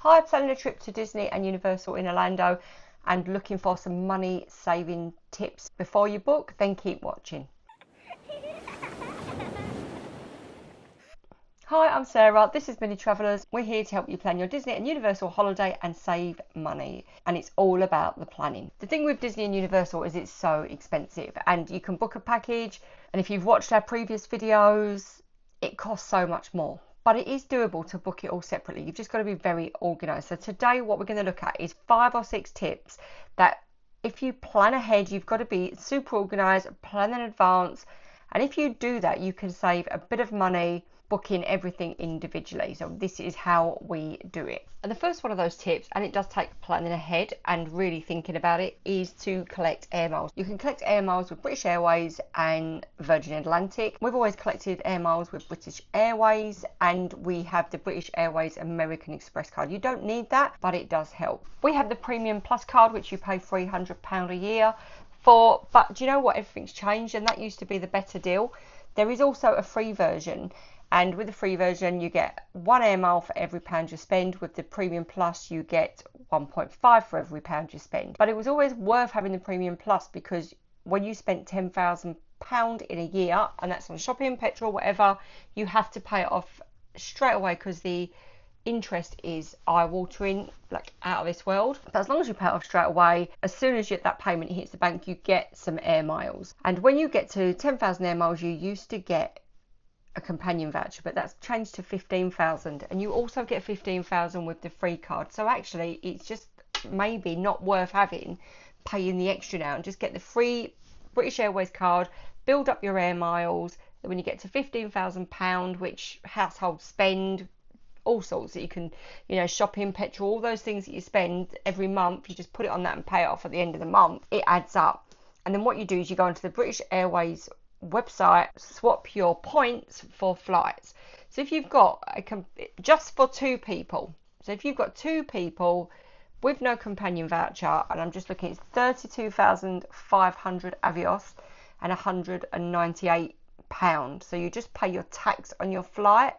Hi, planning a trip to Disney and Universal in Orlando and looking for some money saving tips before you book? Then keep watching. Hi, I'm Sarah. This is Mini Travellers. We're here to help you plan your Disney and Universal holiday and save money. And it's all about the planning. The thing with Disney and Universal is it's so expensive, and you can book a package. And if you've watched our previous videos, it costs so much more. But it is doable to book it all separately. You've just got to be very organised. So today what we're going to look at is 5 or 6 tips that if you plan ahead, you've got to be super organised, plan in advance. And if you do that, you can save a bit of money booking everything individually. So this is how we do it. And the first one of those tips, and it does take planning ahead and really thinking about it, is to collect air miles. You can collect air miles with British Airways and Virgin Atlantic. We've always collected air miles with British Airways, and we have the British Airways American Express card. You don't need that, but it does help. We have the Premium Plus card, which you pay £300 a year for, but do you know what? Everything's changed, and that used to be the better deal. There is also a free version. And with the free version, you get 1 air mile for every £1 you spend. With the Premium Plus, you get 1.5 for every £1 you spend. But it was always worth having the Premium Plus, because when you spent £10,000 in a year, and that's on shopping, petrol, whatever, you have to pay it off straight away, because the interest is eye-watering, like out of this world. But as long as you pay it off straight away, as soon as that payment hits the bank, you get some air miles. And when you get to 10,000 air miles, you used to get a companion voucher, but that's changed to 15,000, and you also get 15,000 with the free card. So actually it's just maybe not worth paying the extra now, and just get the free British Airways card, build up your air miles. When you get to £15,000, which households spend all sorts, that you can, shopping, petrol, all those things that you spend every month, you just put it on that and pay it off at the end of the month. It adds up. And then what you do is you go into the British Airways website, swap your points for flights. So if you've got just for 2 people, so if you've got 2 people with no companion voucher, and I'm just looking, it's 32,500 Avios and £198. So you just pay your tax on your flight,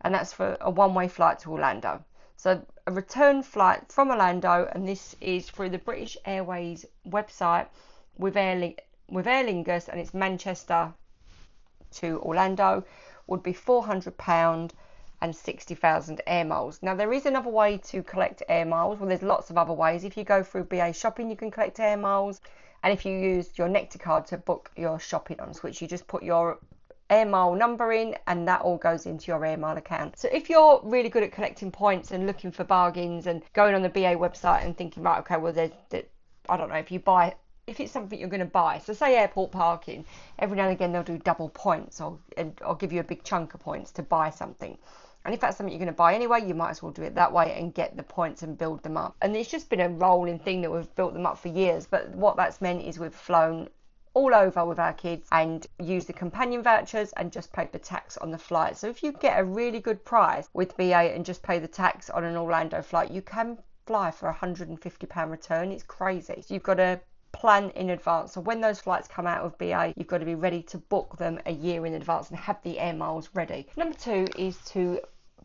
and that's for a one-way flight to Orlando. So a return flight from Orlando, and this is through the British Airways website with Aer Lingus, and it's Manchester to Orlando, would be £400 and 60,000 air miles. Now there is another way to collect air miles. Well, there's lots of other ways. If you go through BA Shopping, you can collect air miles, and if you use your Nectar card to book your shopping on Switch, you just put your air mile number in, and that all goes into your air mile account. So if you're really good at collecting points and looking for bargains and going on the BA website and thinking, right, okay, well, I don't know, if it's something you're going to buy, so say airport parking, every now and again they'll do double points, or give you a big chunk of points to buy something. And if that's something you're going to buy anyway, you might as well do it that way and get the points and build them up. And it's just been a rolling thing that we've built them up for years. But what that's meant is we've flown all over with our kids and used the companion vouchers and just paid the tax on the flight. So if you get a really good price with BA and just pay the tax on an Orlando flight, you can fly for £150 return. It's crazy. So you've got to plan in advance. So when those flights come out of BA, you've got to be ready to book them a year in advance and have the air miles ready. Number 2 is to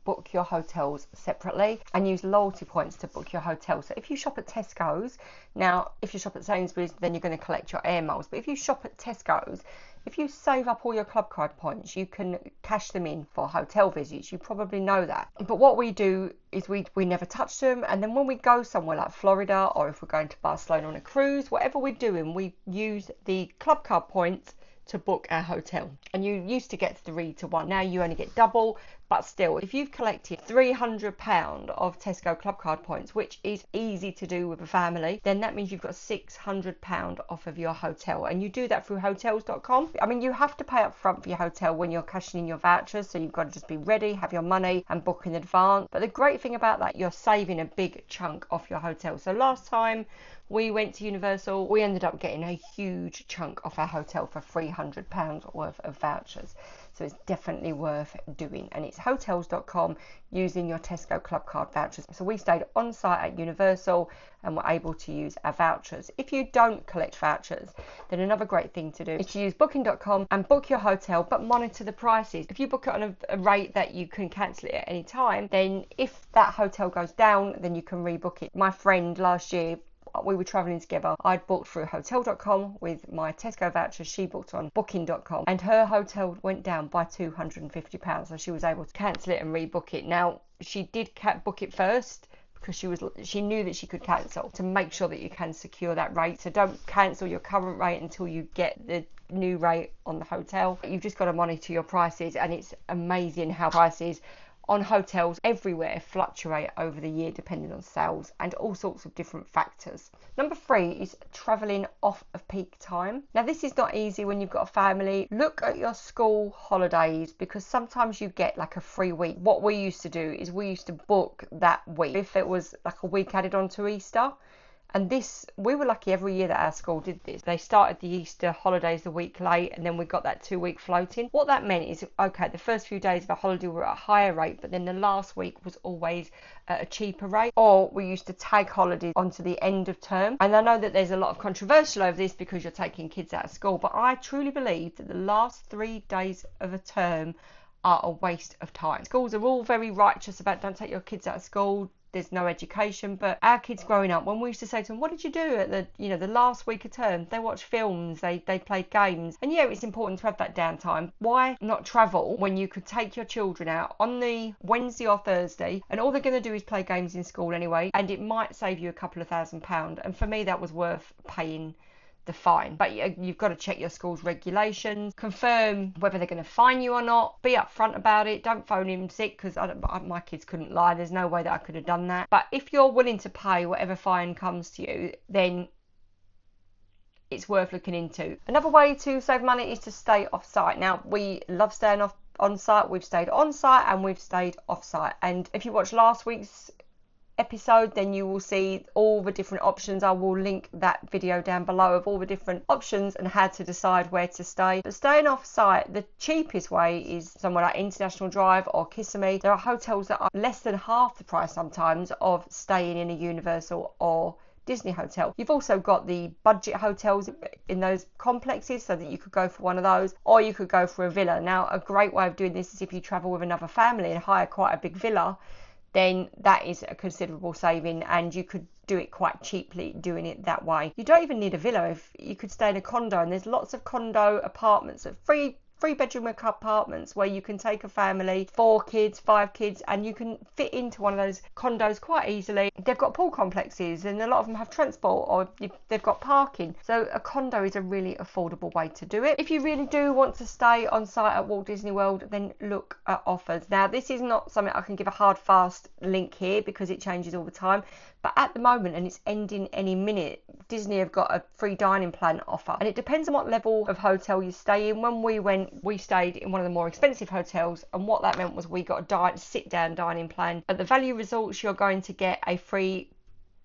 book your hotels separately and use loyalty points to book your hotel. So if you shop at Tesco's, now if you shop at Sainsbury's, then you're going to collect your air miles. But if you shop at Tesco's, if you save up all your Clubcard points, you can cash them in for hotel visits. You probably know that. But what we do is we never touch them. And then when we go somewhere like Florida, or if we're going to Barcelona on a cruise, whatever we're doing, we use the Clubcard points to book our hotel. And you used to get 3 to 1. Now you only get double. But still, if you've collected £300 of Tesco Clubcard points, which is easy to do with a family, then that means you've got £600 off of your hotel. And you do that through hotels.com. I mean, you have to pay up front for your hotel when you're cashing in your vouchers, so you've got to just be ready, have your money and book in advance. But the great thing about that, you're saving a big chunk off your hotel. So last time we went to Universal, we ended up getting a huge chunk off our hotel for £300 worth of vouchers. So it's definitely worth doing. And it's hotels.com using your Tesco Clubcard vouchers. So we stayed on site at Universal and were able to use our vouchers. If you don't collect vouchers, then another great thing to do is to use booking.com and book your hotel, but monitor the prices. If you book it on a rate that you can cancel it at any time, then if that hotel goes down, then you can rebook it. My friend last year, we were travelling together. I'd booked through hotel.com with my Tesco vouchers. She booked on booking.com and her hotel went down by £250. So she was able to cancel it and rebook it. Now, she did book it first because she knew that she could cancel to make sure that you can secure that rate. So don't cancel your current rate until you get the new rate on the hotel. You've just got to monitor your prices, and it's amazing how prices on hotels everywhere fluctuate over the year depending on sales and all sorts of different factors. Number 3 is travelling off of peak time. Now this is not easy when you've got a family. Look at your school holidays, because sometimes you get like a free week. What we used to do is we used to book that week if it was like a week added on to Easter. And this, we were lucky every year that our school did this. They started the Easter holidays a week late, and then we got that 2-week floating. What that meant is, okay, the first few days of a holiday were at a higher rate, but then the last week was always at a cheaper rate. Or we used to tag holidays onto the end of term. And I know that there's a lot of controversial over this because you're taking kids out of school, but I truly believe that the last 3 days of a term are a waste of time. Schools are all very righteous about don't take your kids out of school, there's no education, but our kids growing up, when we used to say to them, what did you do at the last week of term? They watched films, they played games. And yeah, it's important to have that downtime. Why not travel when you could take your children out on the Wednesday or Thursday and all they're going to do is play games in school anyway, and it might save you a couple of £1,000. And for me, that was worth paying the fine. But you've got to check your school's regulations, confirm whether they're going to fine you or not, be upfront about it. Don't phone in sick, because my kids couldn't lie. There's no way that I could have done that. But if you're willing to pay whatever fine comes to you, then it's worth looking into. Another way to save money is to stay off site. Now, we love staying on site. We've stayed on site and we've stayed off site. And if you watch last week's episode, then you will see all the different options. I will link that video down below of all the different options and how to decide where to stay. But staying off site, the cheapest way is somewhere like International Drive or Kissimmee. There are hotels that are less than half the price sometimes of staying in a Universal or Disney hotel. You've also got the budget hotels in those complexes, so that you could go for one of those, or you could go for a villa. Now, a great way of doing this is if you travel with another family and hire quite a big villa, then that is a considerable saving, and you could do it quite cheaply doing it that way. You don't even need a villa. If you could stay in a condo, and there's lots of condo apartments, three bedroom apartments where you can take a family, 4 kids, 5 kids, and you can fit into one of those condos quite easily. They've got pool complexes, and a lot of them have transport, or they've got parking. So a condo is a really affordable way to do it. If you really do want to stay on site at Walt Disney World, then look at offers. Now, this is not something I can give a hard fast link here because it changes all the time. But at the moment, and it's ending any minute, Disney have got a free dining plan offer. And it depends on what level of hotel you stay in. When we went, we stayed in one of the more expensive hotels. And what that meant was we got a sit-down dining plan. At the value resorts, you're going to get a free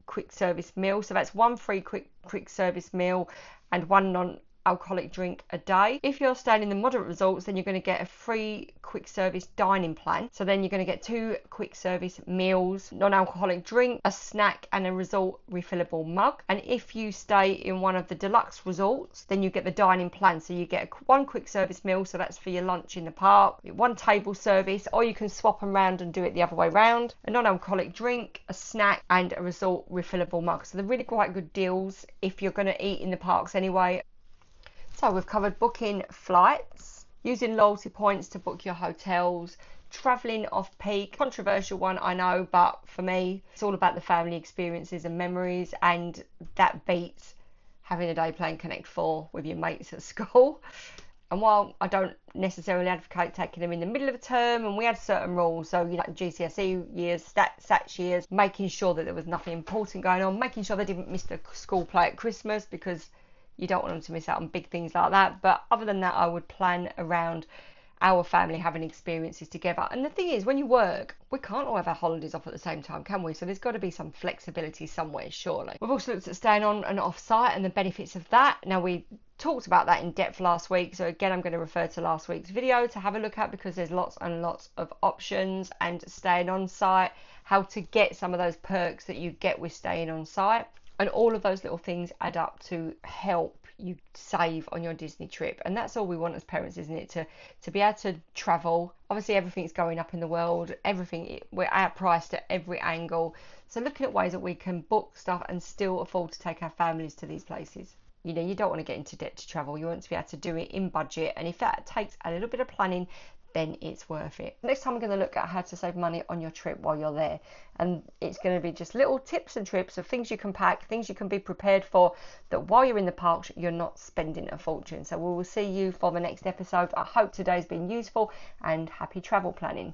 quick service meal. So that's 1 free quick service meal and 1 non-alcoholic drink a day. If you're staying in the moderate resorts, then you're going to get a free quick service dining plan. So then you're going to get 2 quick service meals, non-alcoholic drink, a snack, and a resort refillable mug. And if you stay in one of the deluxe resorts, then you get the dining plan. So you get 1 quick service meal, so that's for your lunch in the park, 1 table service, or you can swap them around and do it the other way round, a non-alcoholic drink, a snack, and a resort refillable mug. So they're really quite good deals if you're going to eat in the parks anyway. So we've covered booking flights, using loyalty points to book your hotels, travelling off peak. Controversial one, I know, but for me, it's all about the family experiences and memories, and that beats having a day playing Connect 4 with your mates at school. And while I don't necessarily advocate taking them in the middle of a term, and we had certain rules, so GCSE years, SATs years, making sure that there was nothing important going on, making sure they didn't miss the school play at Christmas, because you don't want them to miss out on big things like that. But other than that, I would plan around our family having experiences together. And the thing is, when you work, we can't all have our holidays off at the same time, can we? So there's got to be some flexibility somewhere, surely. We've also looked at staying on and off site and the benefits of that. Now, we talked about that in depth last week, so again I'm going to refer to last week's video to have a look at, because there's lots and lots of options. And staying on site, how to get some of those perks that you get with staying on site, and all of those little things add up to help you save on your Disney trip. And that's all we want as parents, isn't it? To be able to travel. Obviously everything's going up in the world, we're outpriced at every angle, so looking at ways that we can book stuff and still afford to take our families to these places. You know, you don't want to get into debt to travel. You want to be able to do it in budget, and if that takes a little bit of planning, then it's worth it. Next time we're going to look at how to save money on your trip while you're there, and it's going to be just little tips and trips of things you can pack, things you can be prepared for, that while you're in the parks you're not spending a fortune. So we will see you for the next episode. I hope today's been useful, and happy travel planning.